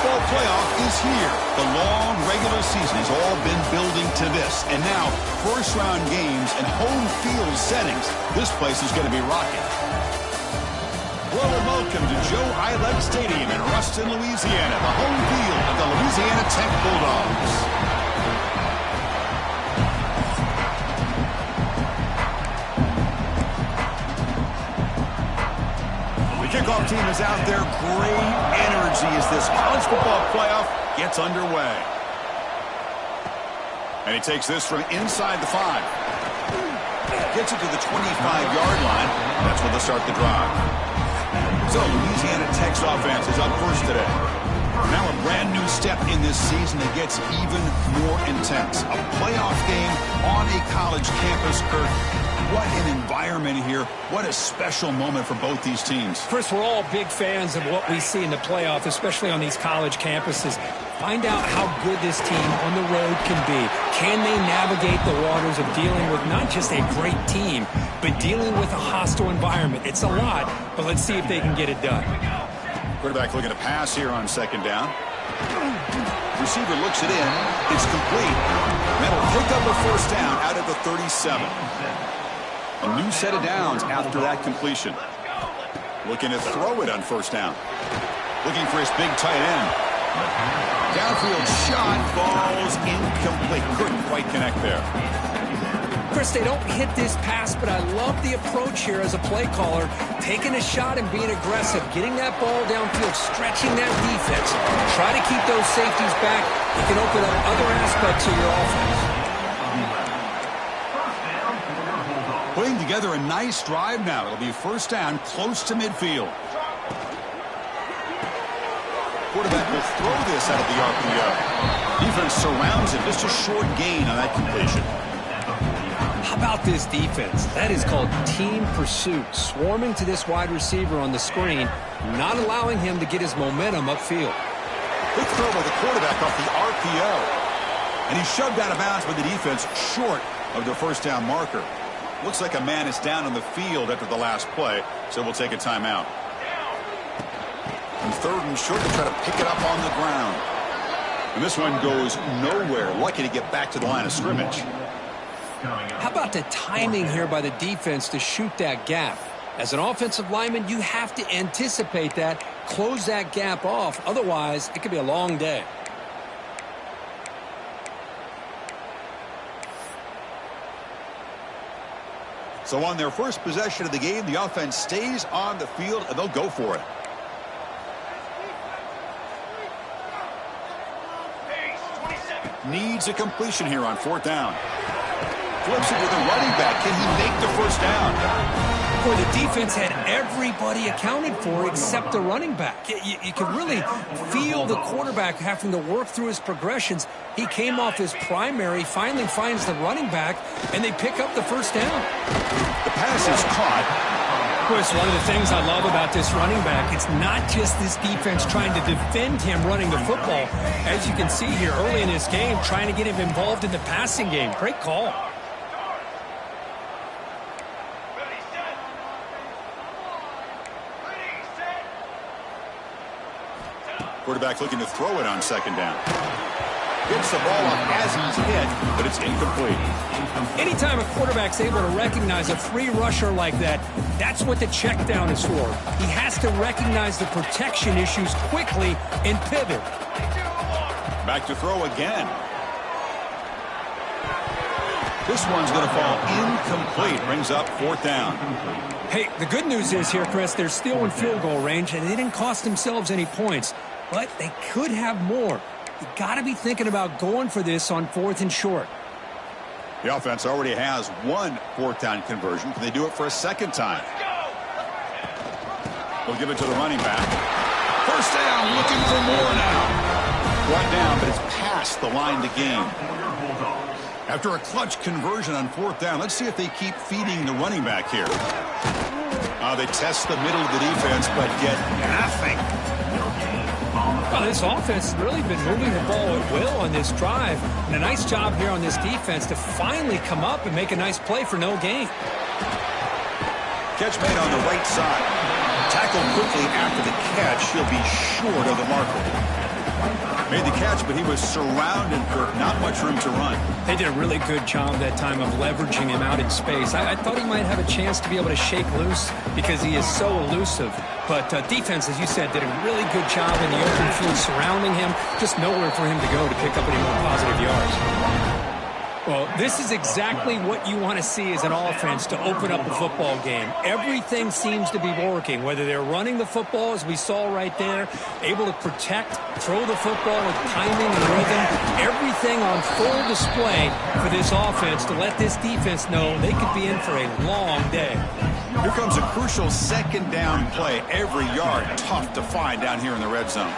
football playoff is here. The long regular season has all been building to this. And now, first-round games and home field settings. This place is going to be rocking. Hello and welcome to Joe Eilert Stadium in Ruston, Louisiana, the home field of the Louisiana Tech Bulldogs. The kickoff team is out there. Great energy as this college football playoff gets underway. And he takes this from inside the 5. Gets it to the 25-yard line. That's where they'll start the drive. So Louisiana Tech's offense is up first today. Now a brand new step in this season that gets even more intense. A playoff game on a college campus, Kirk. What an environment here. What a special moment for both these teams. Chris, we're all big fans of what we see in the playoff, especially on these college campuses. Find out how good this team on the road can be. Can they navigate the waters of dealing with not just a great team, but dealing with a hostile environment? It's a lot, but let's see if they can get it done. Quarterback looking to pass here on second down. Receiver looks it in. It's complete. That'll pick up a first down out of the 37. A new set of downs after that completion. Looking to throw it on first down. Looking for his big tight end. Downfield shot falls incomplete. Couldn't quite connect there. Chris, they don't hit this pass, but I love the approach here as a play caller. Taking a shot and being aggressive. Getting that ball downfield, stretching that defense. Try to keep those safeties back. You can open up other aspects of your offense. Putting together a nice drive now. It'll be first down close to midfield. Quarterback will throw this out of the RPO. Defense surrounds it. Just a short gain on that completion. How about this defense? That is called team pursuit. Swarming to this wide receiver on the screen, not allowing him to get his momentum upfield. Quick throw by the quarterback off the RPO. And he's shoved out of bounds by the defense short of the first down marker. Looks like a man is down on the field after the last play, so we'll take a timeout. And third and short to try to pick it up on the ground. And this one goes nowhere. Lucky to get back to the line of scrimmage. How about the timing here by the defense to shoot that gap? As an offensive lineman, you have to anticipate that, close that gap off. Otherwise, it could be a long day. So on their first possession of the game, the offense stays on the field, and they'll go for it. Needs a completion here on fourth down. Flips it to the running back. Can he make the first down? Boy, the defense had everybody accounted for except the running back. You could really feel the quarterback having to work through his progressions. He came off his primary, finally finds the running back, and they pick up the first down. The pass is caught. Chris, one of the things I love about this running back, it's not just this defense trying to defend him running the football. As you can see here early in this game, trying to get him involved in the passing game. Great call. Quarterback looking to throw it on second down. Gets the ball up as he's hit, but it's incomplete. Anytime a quarterback's able to recognize a free rusher like that, that's what the check down is for. He has to recognize the protection issues quickly and pivot. Back to throw again. This one's going to fall incomplete. Brings up fourth down. Hey, the good news is here, Chris, they're still in field goal range, and they didn't cost themselves any points. But they could have more. You got to be thinking about going for this on fourth and short. The offense already has one fourth down conversion. Can they do it for a second time? They'll give it to the running back. First down, looking for more now. Brought down, but it's past the line to gain. After a clutch conversion on fourth down, let's see if they keep feeding the running back here. They test the middle of the defense, but get nothing. Well, this offense has really been moving the ball at will on this drive. And a nice job here on this defense to finally come up and make a nice play for no gain. Catch made on the right side. Tackled quickly after the catch. He'll be short of the marker. Made the catch, but he was surrounded for not much room to run. They did a really good job that time of leveraging him out in space. I thought he might have a chance to be able to shake loose because he is so elusive. But defense, as you said, did a really good job in the open field surrounding him. Just nowhere for him to go to pick up any more positive yards. Well, this is exactly what you want to see as an offense to open up a football game. Everything seems to be working, whether they're running the football, as we saw right there, able to protect, throw the football with timing and rhythm. Everything on full display for this offense to let this defense know they could be in for a long day. Here comes a crucial second down play. Every yard tough to find down here in the red zone.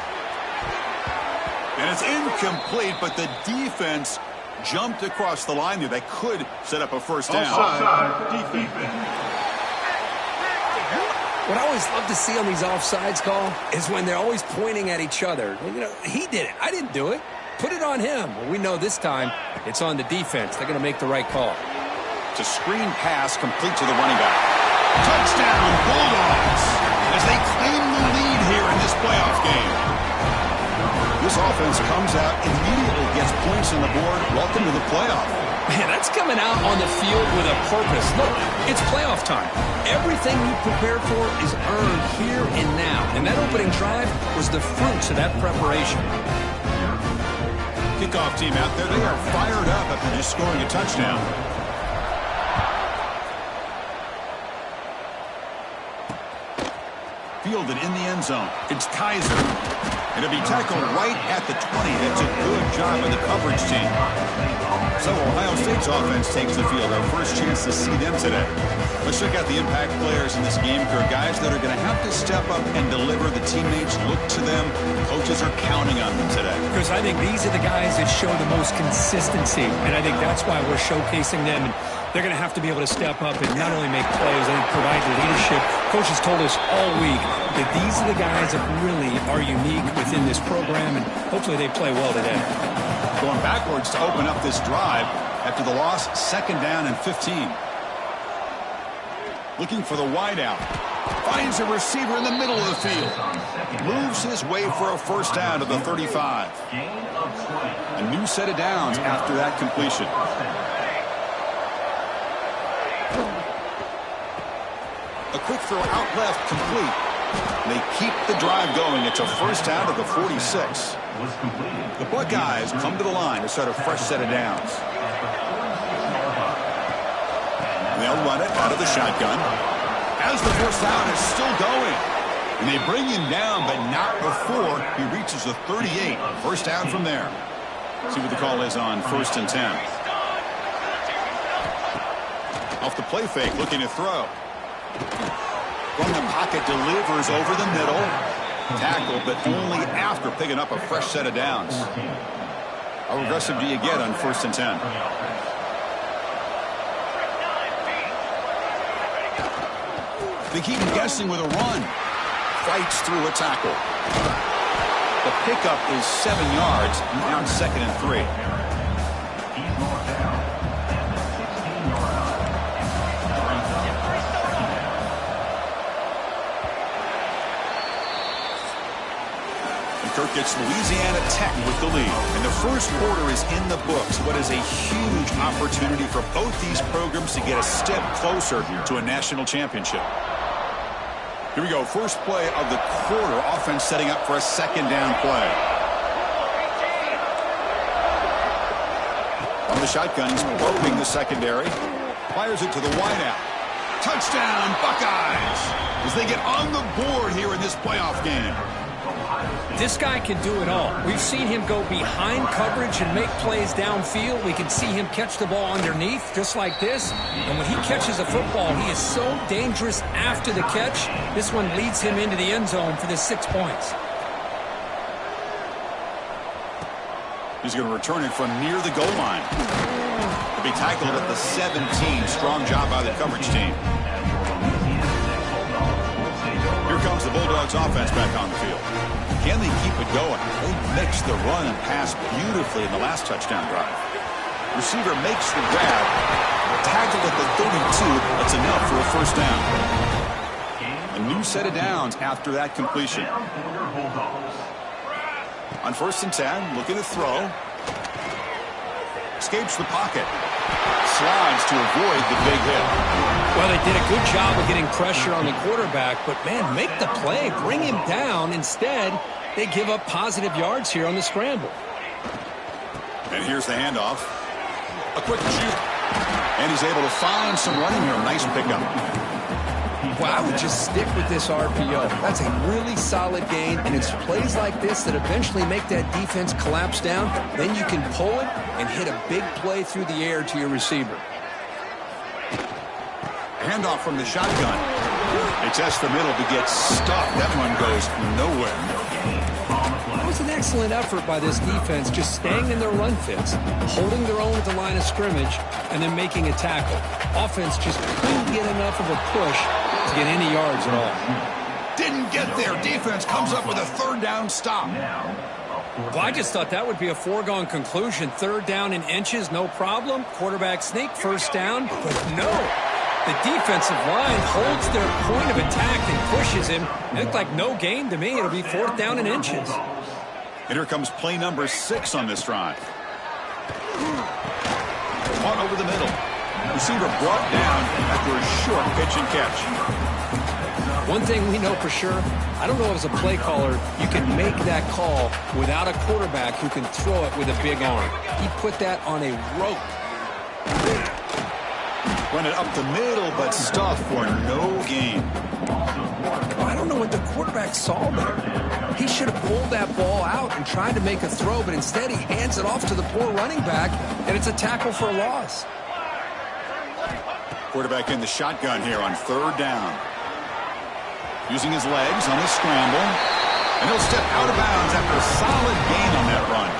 And it's incomplete, but the defense jumped across the line there. They could set up a first down. What I always love to see on these offsides call is when they're always pointing at each other. You know, he did it. I didn't do it. Put it on him. Well, we know this time it's on the defense. They're going to make the right call. It's a screen pass complete to the running back. Touchdown, Bulldogs, as they claim the lead here in this playoff game. This offense comes out, immediately gets points on the board. Welcome to the playoff. Man, that's coming out on the field with a purpose. Look, it's playoff time. Everything you prepare for is earned here and now. And that opening drive was the fruits of that preparation. Kickoff team out there, they are fired up after just scoring a touchdown. Fielded in the end zone. It's Kaiser. It'll be tackled right at the 20. That's a good job of the coverage team. So Ohio State's offense takes the field. Our first chance to see them today. Let's check out the impact players in this game. There are guys that are going to have to step up and deliver. The teammates look to them. Coaches are counting on them today. Because I think these are the guys that show the most consistency. And I think that's why we're showcasing them. And they're going to have to be able to step up and not only make plays, I think provide the leadership. Coaches told us all week that these are the guys that really are unique within this program, and hopefully they play well today. Going backwards to open up this drive after the loss, second down and 15. Looking for the wideout. Finds a receiver in the middle of the field. Moves his way for a first down to the 35. A new set of downs after that completion. A quick throw out left, complete. They keep the drive going. It's a first down to the 46. The Buckeyes come to the line to start a fresh set of downs. They'll run it out of the shotgun. As the first down is still going. And they bring him down, but not before he reaches the 38. First down from there. See what the call is on 1st and 10. Off the play fake, looking to throw. From the pocket, delivers over the middle. Tackled, but only after picking up a fresh set of downs. How aggressive do you get on 1st and 10? They keep him guessing with a run. Fights through a tackle. The pickup is 7 yards. Now 2nd and 3. Kirk gets Louisiana Tech with the lead. And the first quarter is in the books. What is a huge opportunity for both these programs to get a step closer to a national championship. Here we go. First play of the quarter. Offense setting up for a second down play. On the shotgun, he's probing the secondary. Fires it to the wideout. Touchdown, Buckeyes! As they get on the board here in this playoff game. This guy can do it all. We've seen him go behind coverage and make plays downfield. We can see him catch the ball underneath, just like this. And when he catches a football, he is so dangerous after the catch. This one leads him into the end zone for the 6 points. He's going to return it from near the goal line. He'll be tackled at the 17. Strong job by the coverage team. Here comes the Bulldogs offense back on the field. Can they keep it going? They mixed the run and pass beautifully in the last touchdown drive. Receiver makes the grab. Tackled at the 32. That's enough for a first down. A new set of downs after that completion. On 1st and 10, looking to throw. Escapes the pocket. Slides to avoid the big hit. Well, they did a good job of getting pressure on the quarterback, but, man, make the play. Bring him down. Instead, they give up positive yards here on the scramble. And here's the handoff. A quick shoot. And he's able to find some running here. Nice pickup. Well, I would just stick with this RPO. That's a really solid gain, and it's plays like this that eventually make that defense collapse down. Then you can pull it and hit a big play through the air to your receiver. Handoff from the shotgun. They test the middle to get stuffed. That one goes nowhere. That was an excellent effort by this defense, just staying in their run fits, holding their own at the line of scrimmage, and then making a tackle. Offense just couldn't get enough of a push to get any yards at all. Didn't get there. Defense comes up with a 3rd down stop. Well, I just thought that would be a foregone conclusion. 3rd down in inches, no problem. Quarterback sneak, 1st down, but no. The defensive line holds their point of attack and pushes him. It looked like no gain to me. It'll be 4th down in inches. And here comes play number 6 on this drive. Caught over the middle. Receiver brought down after a short pitch and catch. One thing we know for sure, I don't know as a play caller, you can make that call without a quarterback who can throw it with a big arm. He put that on a rope. Run it up the middle, but stuffed for no gain. I don't know what the quarterback saw there. He should have pulled that ball out and tried to make a throw, but instead he hands it off to the poor running back, and it's a tackle for a loss. Quarterback in the shotgun here on 3rd down. Using his legs on the scramble. And he'll step out of bounds after a solid gain on that run.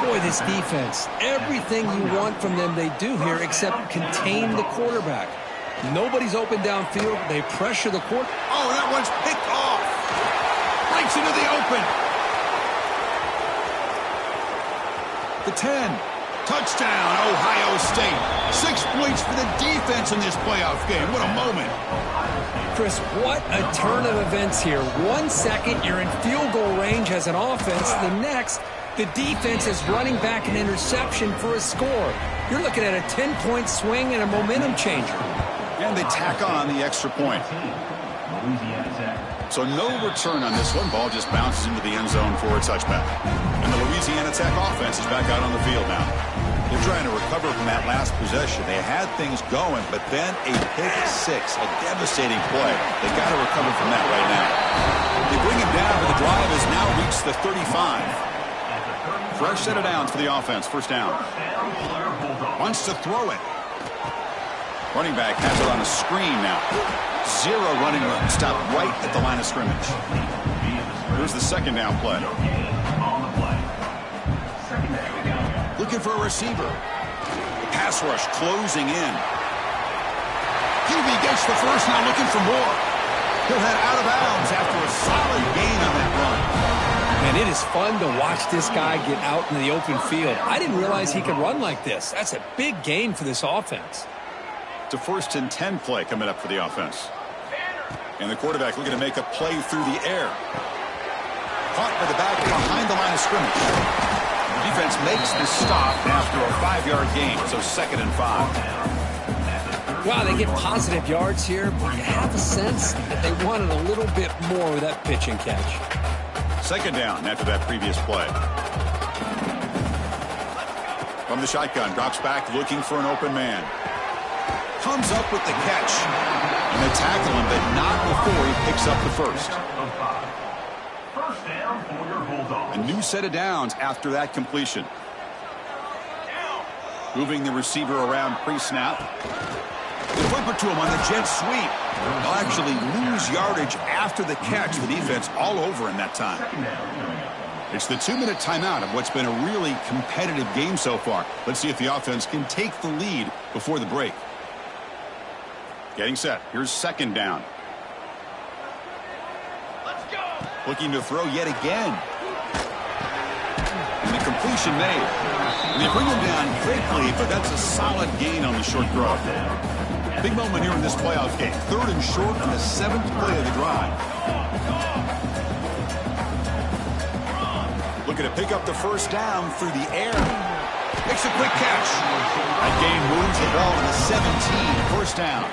Boy, this defense, everything you want from them they do here except contain the quarterback. Nobody's open downfield. They pressure the quarterback. Oh, that one's picked off. Breaks into the open. The 10. Touchdown, Ohio State. 6 points for the defense in this playoff game. What a moment. Chris, what a turn of events here. 1 second, you're in field goal range as an offense. The next, the defense is running back an interception for a score. You're looking at a 10-point swing and a momentum changer. And they tack on the extra point. So no return on this one. Ball just bounces into the end zone for a touchback. And the Louisiana Tech offense is back out on the field now. They're trying to recover from that last possession. They had things going, but then a pick 6, a devastating play. They've got to recover from that right now. They bring him down, but the drive has now reached the 35. Fresh set of downs for the offense. 1st down. Wants to throw it. Running back has it on a screen now. 0 running room. Stop right at the line of scrimmage. Here's the 2nd down play. Looking for a receiver. The pass rush closing in. QB gets the 1st, now looking for more. He'll head out of bounds after a solid gain on that run. And it is fun to watch this guy get out in the open field. I didn't realize he could run like this. That's a big gain for this offense. It's a 1st and 10 play coming up for the offense. And the quarterback looking to make a play through the air. Caught by the back behind the line of scrimmage. The defense makes the stop after a 5-yard gain, so 2nd and 5. Wow, they get positive yards here, but you have a sense that they wanted a little bit more with that pitch and catch. 2nd down after that previous play. From the shotgun, drops back looking for an open man. Comes up with the catch. And they tackle him, but not before he picks up the 1st. A new set of downs after that completion. Moving the receiver around pre-snap. They flip it to him on the jet sweep. They'll actually lose yardage after the catch. The defense all over him that time. It's the 2-minute timeout of what's been a really competitive game so far. Let's see if the offense can take the lead before the break. Getting set. Here's 2nd down. Let's go. Looking to throw yet again. And the completion made. And they bring him down quickly, but that's a solid gain on the short throw. Big moment here in this playoff game. 3rd and short on the 7th play of the drive. Looking to pick up the first down through the air. Makes a quick catch. That gain moves the ball to the 17. First down.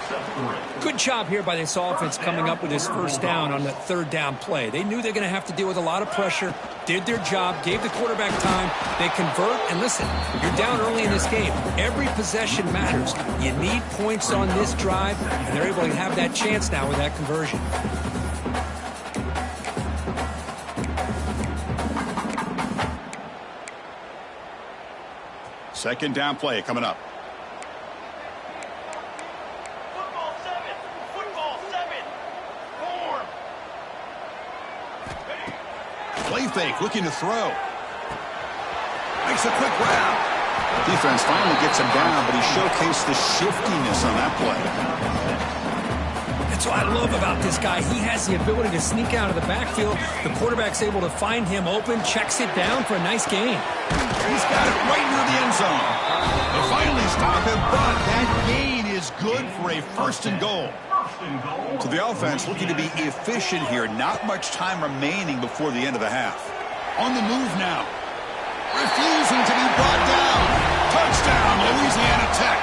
Good job here by this offense coming up with this first down on that third down play. They knew they're going to have to deal with a lot of pressure, did their job, gave the quarterback time. They convert, and listen, you're down early in this game. Every possession matters. You need points on this drive, and they're able to have that chance now with that conversion. Second down play coming up. Play fake, looking to throw. Makes a quick grab. Defense finally gets him down, but he showcased the shiftiness on that play. That's what I love about this guy. He has the ability to sneak out of the backfield. The quarterback's able to find him open, checks it down for a nice gain. He's got it right near the end zone. They finally stop him, but that gain is good for a first and goal. So the offense looking to be efficient here. Not much time remaining before the end of the half. On the move now. Refusing to be brought down. Touchdown, Louisiana Tech.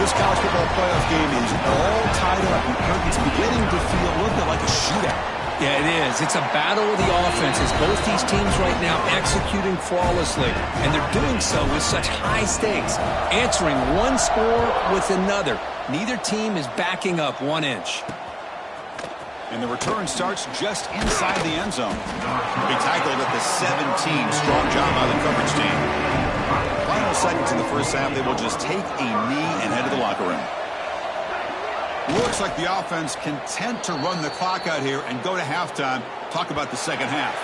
This college football playoff game is all tied up. It's beginning to feel a little bit like a shootout. Yeah, it is. It's a battle of the offenses. Both these teams right now executing flawlessly, and they're doing so with such high stakes, answering one score with another. Neither team is backing up 1 inch. And the return starts just inside the end zone. Be tackled at the 17. Strong job by the coverage team. Final seconds in the first half, they will just take a knee and head to the locker room. Looks like the offense content to run the clock out here and go to halftime. Talk about the second half.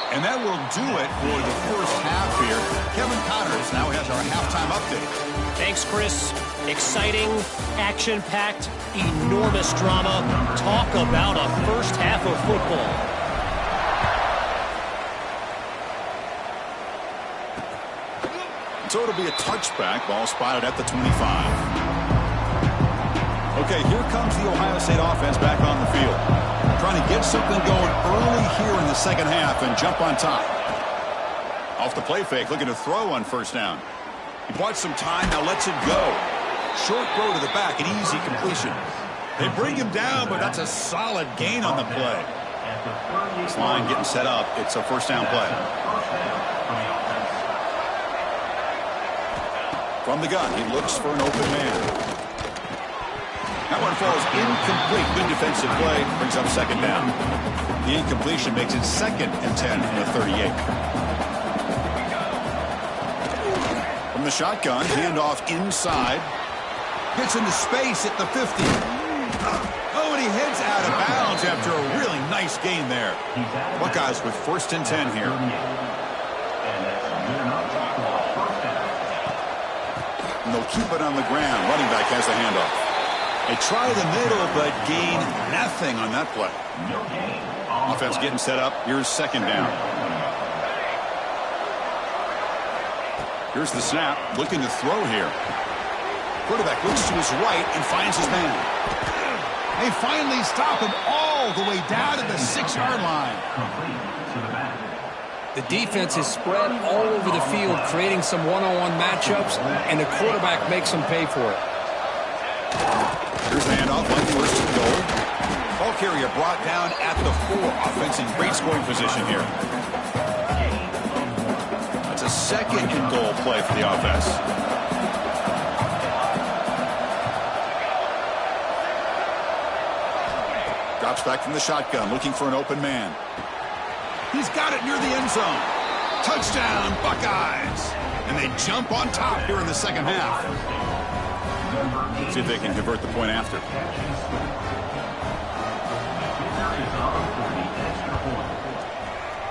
And that will do it for the first half here. Kevin Connors now has our halftime update. Thanks, Chris. Exciting, action-packed, enormous drama. Talk about a first half of football. So it'll be a touchback. Ball spotted at the 25. Okay, here comes the Ohio State offense back on the field. Trying to get something going early here in the second half and jump on top. Off the play fake, looking to throw on first down. He bought some time, now lets it go. Short throw to the back, an easy completion. They bring him down, but that's a solid gain on the play. This line getting set up. It's a first down play. From the gun, he looks for an open man. That one falls incomplete. Good defensive play. Brings up second down. The incompletion makes it 2nd and 10 from the 38. From the shotgun, handoff inside. Gets into space at the 50. Oh, and he heads out of bounds after a really nice gain there. Buckeyes with 1st and 10 here. And they'll keep it on the ground. Running back has the handoff. They try the middle, but gain nothing on that play. Offense getting set up. Here's second down. Here's the snap. Looking to throw here. Quarterback looks to his right and finds his man. They finally stop him all the way down to the 6-yard line. The defense is spread all over the field, creating some one-on-one matchups, and the quarterback makes them pay for it. Here's the handoff, like first and goal. Ball carrier brought down at the 4. Offense in great scoring position here. That's a 2nd and goal play for the offense. Drops back from the shotgun, looking for an open man. He's got it near the end zone. Touchdown, Buckeyes. And they jump on top here in the second half. See if they can convert the point after.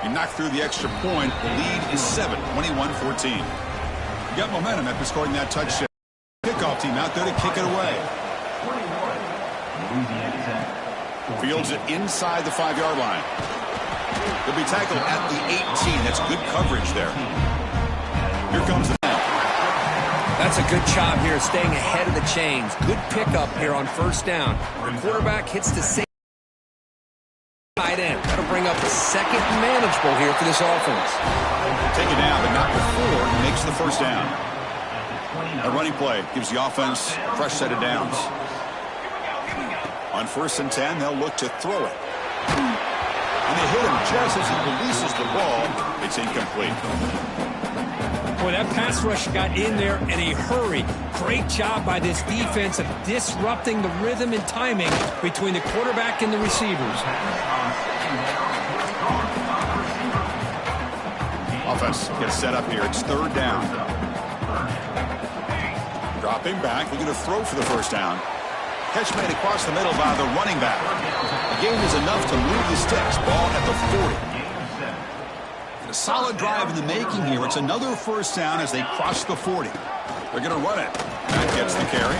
You knock through the extra point. The lead is 7, 21-14. You got momentum after scoring that touchdown. Kickoff team out there to kick it away. Fields it inside the 5-yard line. He'll be tackled at the 18. That's good coverage there. Here comes the snap. That's a good job here, staying ahead of the chains. Good pickup here on first down. The quarterback hits the same tight end. to bring up second and manageable here for this offense. Take it down, but not before he makes the first down. A running play gives the offense a fresh set of downs. On 1st and 10, they'll look to throw it. And they hit him just as he releases the ball. It's incomplete. Boy, that pass rush got in there in a hurry. Great job by this defense of disrupting the rhythm and timing between the quarterback and the receivers. Offense gets set up here. It's 3rd down. Dropping back, looking to throw for the first down. Catch made across the middle by the running back. The gain is enough to move the sticks. Ball at the 40. A solid drive in the making here. It's another first down as they cross the 40. They're going to run it. That gets the carry.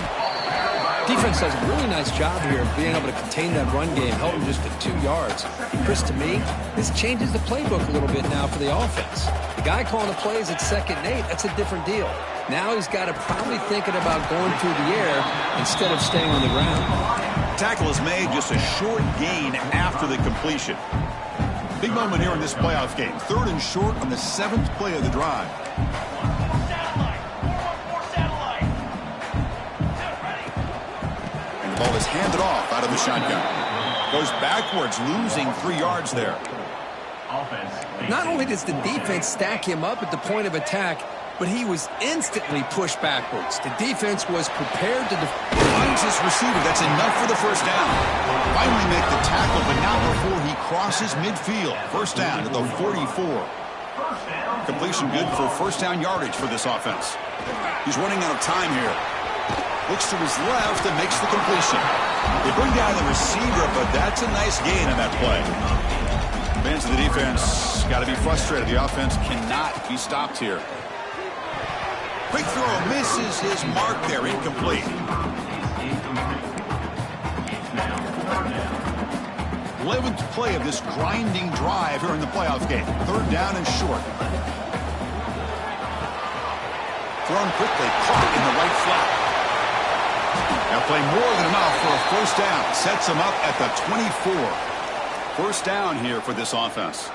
Defense does a really nice job here of being able to contain that run game, held him just to 2 yards. Chris, to me, this changes the playbook a little bit now for the offense. The guy calling the plays at 2nd and 8, that's a different deal. Now he's got to probably thinking about going through the air instead of staying on the ground. Tackle is made, just a short gain after the completion. Big moment here in this playoff game. 3rd and short on the 7th play of the drive. And the ball is handed off out of the shotgun. Goes backwards, losing 3 yards there. Not only does the defense stack him up at the point of attack, but he was instantly pushed backwards. The defense was prepared to finds his receiver. That's enough for the first down. Finally make the tackle, but not before he crosses midfield. First down to the 44. Completion good for first down yardage for this offense. He's running out of time here. Looks to his left and makes the completion. They bring down the receiver, but that's a nice gain on that play. Fans of the defense got to be frustrated. The offense cannot be stopped here. Quick throw misses his mark there, incomplete. 11th play of this grinding drive here in the playoff game. 3rd down and short. Thrown quickly, caught in the right flat. Now play more than enough for a first down. Sets him up at the 24. First down here for this offense.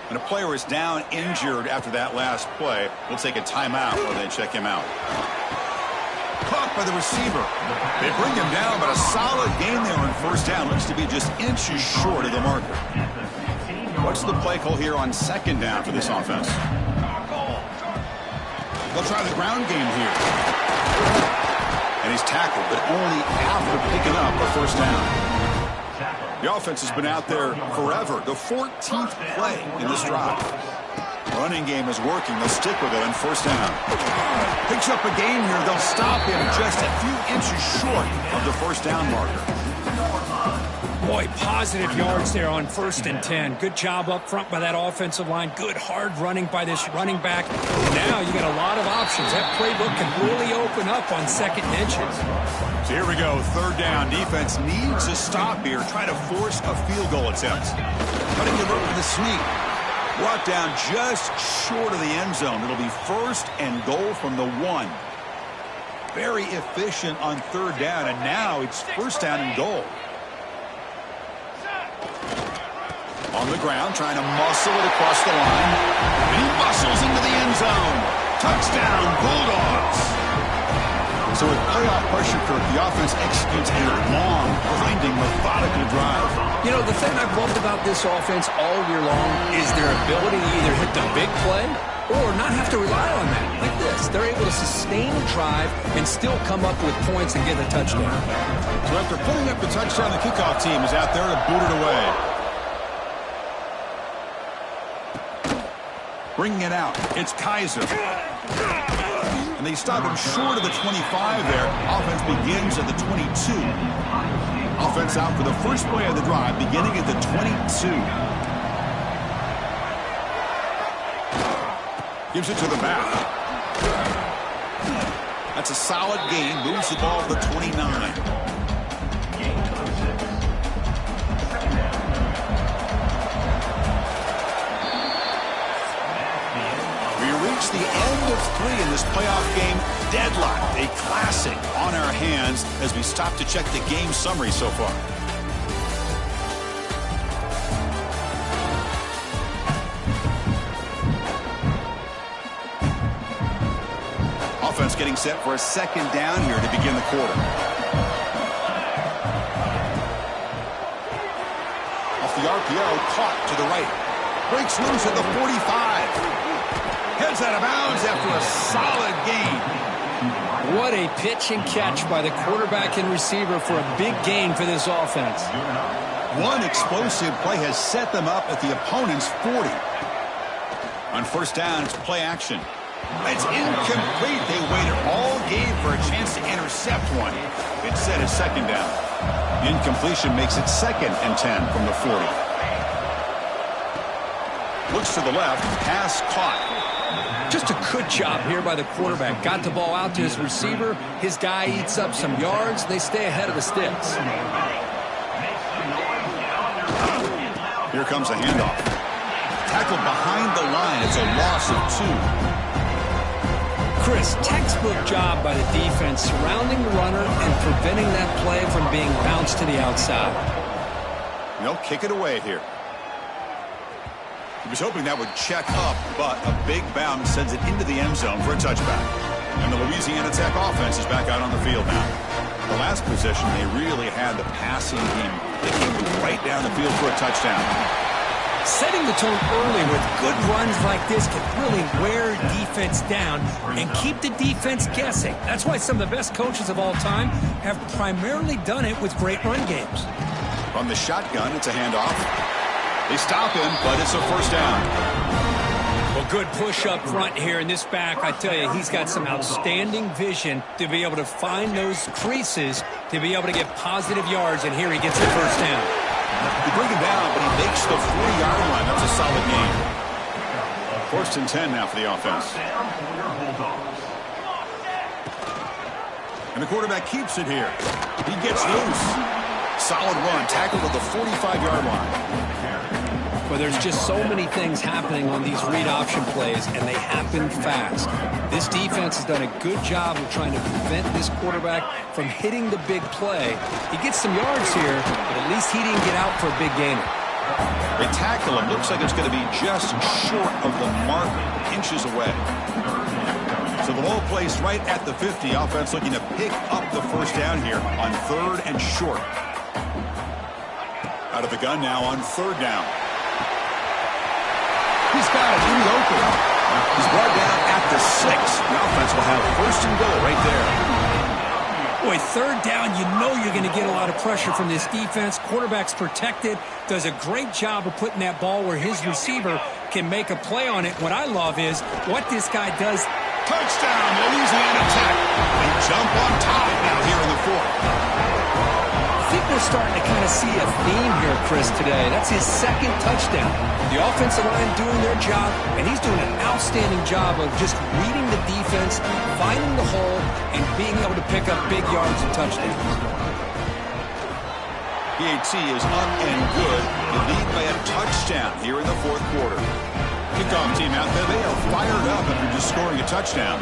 When a player is down injured after that last play, we'll take a timeout or they check him out. Caught by the receiver. They bring him down, but a solid gain there on first down. Looks to be just inches short of the marker. What's the play call here on 2nd down for this offense? They'll try the ground game here. And he's tackled, but only after picking up a first down. The offense has been out there forever. The 14th play in this drive. Running game is working. They'll stick with it on first down. Picks up a gain here. They'll stop him just a few inches short of the first down marker. Boy, positive yards there on 1st and 10. Good job up front by that offensive line. Good hard running by this running back. Now you got a lot of options. That playbook can really open up on 2nd and inches. So here we go, 3rd down. Defense needs a stop here. Try to force a field goal attempt. Cutting the rope with a sneak. Brought down just short of the end zone. It'll be 1st and goal from the 1. Very efficient on 3rd down, and now it's 1st down and goal. On the ground, trying to muscle it across the line. And he muscles into the end zone. Touchdown, Bulldogs. So with playoff pressure, Kirk, the offense executes a long, grinding, methodical drive. You know, the thing I've loved about this offense all year long is their ability to either hit the big play or not have to rely on that. Like this, they're able to sustain a drive and still come up with points and get a touchdown. So after putting up the touchdown, the kickoff team is out there to boot it away. Bringing it out, it's Kaiser. And they stop him short of the 25 there. Offense begins at the 22. Offense out for the first play of the drive, beginning at the 22. Gives it to the back. That's a solid gain. Moves the ball to the 29. The end of 3 in this playoff game. Deadlocked, a classic on our hands as we stop to check the game summary so far. offense getting set for a second down here to begin the quarter. Off the RPO, caught to the right. Breaks loose at the 45. Heads out of bounds after a solid gain. What a pitch and catch by the quarterback and receiver for a big gain for this offense. One explosive play has set them up at the opponent's 40. On first down, it's play action. It's incomplete. They waited all game for a chance to intercept one. It's set as second down. Incompletion makes it 2nd and 10 from the 40. Looks to the left. Pass caught. Just a good job here by the quarterback. Got the ball out to his receiver. His guy eats up some yards. They stay ahead of the sticks. Here comes a handoff. Tackled behind the line. It's a loss of 2. Chris, textbook job by the defense surrounding the runner and preventing that play from being bounced to the outside. They'll kick it away here. He was hoping that would check up, but a big bounce sends it into the end zone for a touchback. And the Louisiana Tech offense is back out on the field now. The last possession, they really had the passing game. They came right down the field for a touchdown. Setting the tone early with good runs like this can really wear defense down and keep the defense guessing. That's why some of the best coaches of all time have primarily done it with great run games. From the shotgun, it's a handoff. They stop him, but it's a first down. Well, good push up front here in this back. I tell you, he's got some outstanding vision to be able to find those creases, to be able to get positive yards, and here he gets the first down. They bring him down, but he makes the 40-yard line. That's a solid gain. 1st and 10 now for the offense. And the quarterback keeps it here. He gets loose. Solid run, tackled at the 45-yard line. Well, there's just so many things happening on these read option plays, and they happen fast. This defense has done a good job of trying to prevent this quarterback from hitting the big play. He gets some yards here, but at least he didn't get out for a big gainer. They tackle him. Looks like it's going to be just short of the mark, inches away. So the ball placed right at the 50. Offense looking to pick up the first down here on 3rd and short. Out of the gun now on 3rd down. He's got it in the open. He's brought down at the 6. The offense will have 1st and goal right there. Boy, 3rd down, you know you're going to get a lot of pressure from this defense. Quarterback's protected, does a great job of putting that ball where his receiver can make a play on it. What I love is what this guy does. Touchdown, Louisiana Tech. They jump on top now here in the 4th. I think we're starting to kind of see a theme here, Chris, today. That's his 2nd touchdown. The offensive line doing their job, and he's doing an outstanding job of just reading the defense, finding the hole, and being able to pick up big yards and touchdowns. PAT is up and good. They lead by a touchdown here in the 4th quarter. Kickoff team out there. They are fired up after just scoring a touchdown.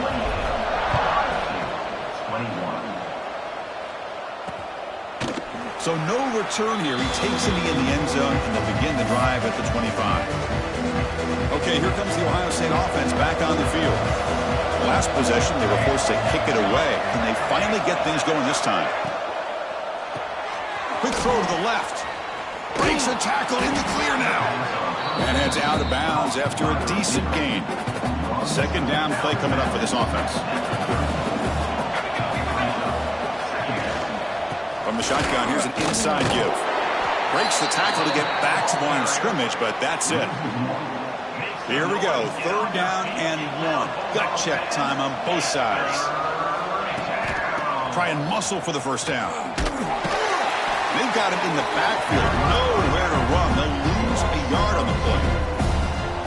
So no return here. He takes it in the end zone, and they'll begin the drive at the 25. Okay, here comes the Ohio State offense back on the field. Last possession, they were forced to kick it away, and they finally get things going this time. Quick throw to the left. Breaks a tackle in the clear now. And heads out of bounds after a decent gain. 2nd down play coming up for this offense. From the shotgun, here's an inside give. Breaks the tackle to get back to the line of scrimmage, but that's it. Here we go. 3rd down and 1. Gut check time on both sides. Try and muscle for the first down. They've got him in the backfield. Nowhere to run. They'll lose a yard on the play.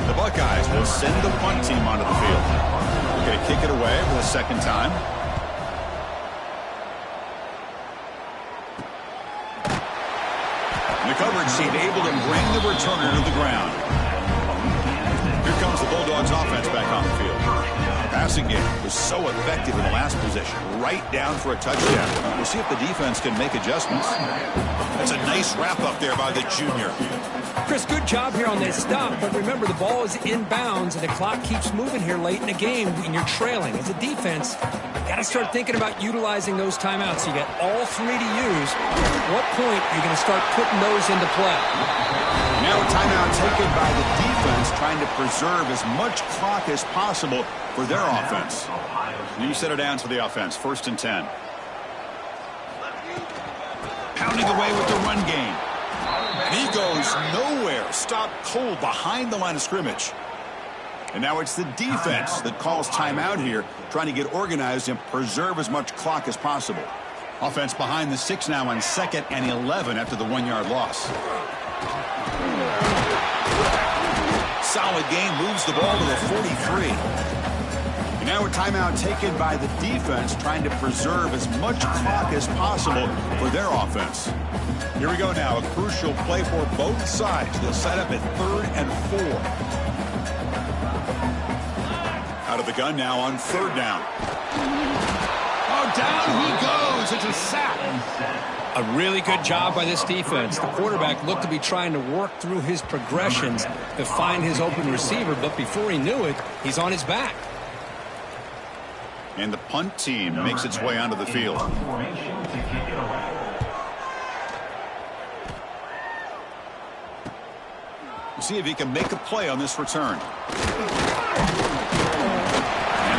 The Buckeyes will send the punt team onto the field. They're going to kick it away for the 2nd time. The coverage team able to bring the returner to the ground. Here comes the Bulldogs offense back on the field. passing game was so effective in the last possession. Right down for a touchdown. We'll see if the defense can make adjustments. That's a nice wrap-up there by the junior. Chris, good job here on that stop, but remember the ball is inbounds and the clock keeps moving here late in the game and you're trailing. As a defense, you got to start thinking about utilizing those timeouts. You got all three to use. At what point are you going to start putting those into play? Now a timeout taken by the defense, trying to preserve as much clock as possible for their offense. New center down to the offense, 1st and 10. Pounding away with the run game. He goes nowhere. Stopped cold behind the line of scrimmage. And now it's the defense that calls timeout here, trying to get organized and preserve as much clock as possible. Offense behind the 6 now on 2nd and 11 after the 1-yard loss. Solid gain, moves the ball to the 43. And now a timeout taken by the defense, trying to preserve as much clock as possible for their offense. Here we go now, a crucial play for both sides. They'll set up at 3rd and 4. Out of the gun now on 3rd down. Oh, down he goes. It's a sack. A really good job by this defense. The quarterback looked to be trying to work through his progressions to find his open receiver, but before he knew it, he's on his back. And the punt team makes its way onto the field. We'll see if he can make a play on this return. And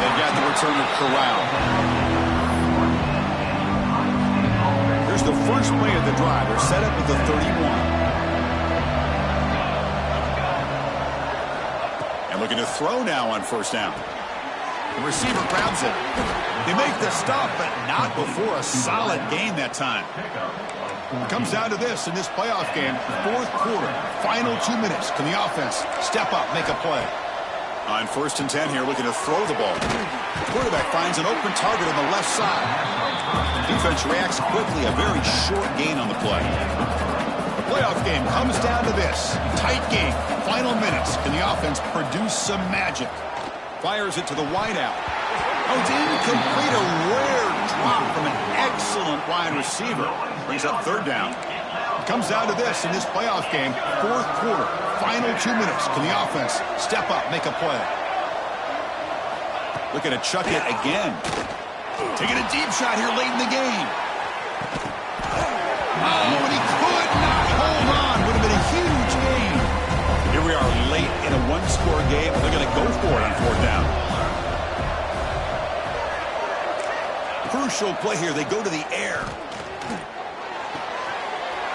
they've got the return of Corral. Here's the first play of the drive. They're set up at the 31. And looking to throw now on 1st down. The receiver grabs it. They make the stop, but not before a solid gain that time. It comes down to this in this playoff game. 4th quarter, final 2 minutes. Can the offense step up, make a play? On 1st and 10 here, looking to throw the ball. The quarterback finds an open target on the left side. The defense reacts quickly, a very short gain on the play. The playoff game comes down to this. Tight game, final minutes. Can the offense produce some magic? Fires it to the wideout. Oh, it's incomplete. A rare drop from an excellent wide receiver. Brings up 3rd down. It comes down to this in this playoff game. 4th quarter, final 2 minutes. Can the offense step up, make a play? Looking to chuck it again. Taking a deep shot here late in the game. Oh, and he could not hold on. Would have been a huge gain. Here we are late in a 1-score game. They're going to go for it on 4th down. Crucial play here. They go to the air.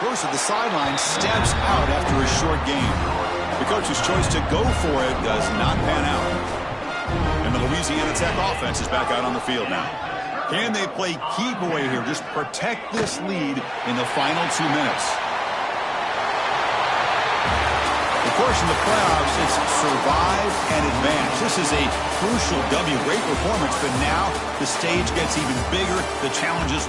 Goes to the sideline, steps out after a short gain. The coach's choice to go for it does not pan out. And the Louisiana Tech offense is back out on the field now. Can they play keep away here? Just protect this lead in the final 2 minutes. Of course, in the playoffs, it's survive and advance. This is a crucial W. Great performance, but now the stage gets even bigger. The challenges will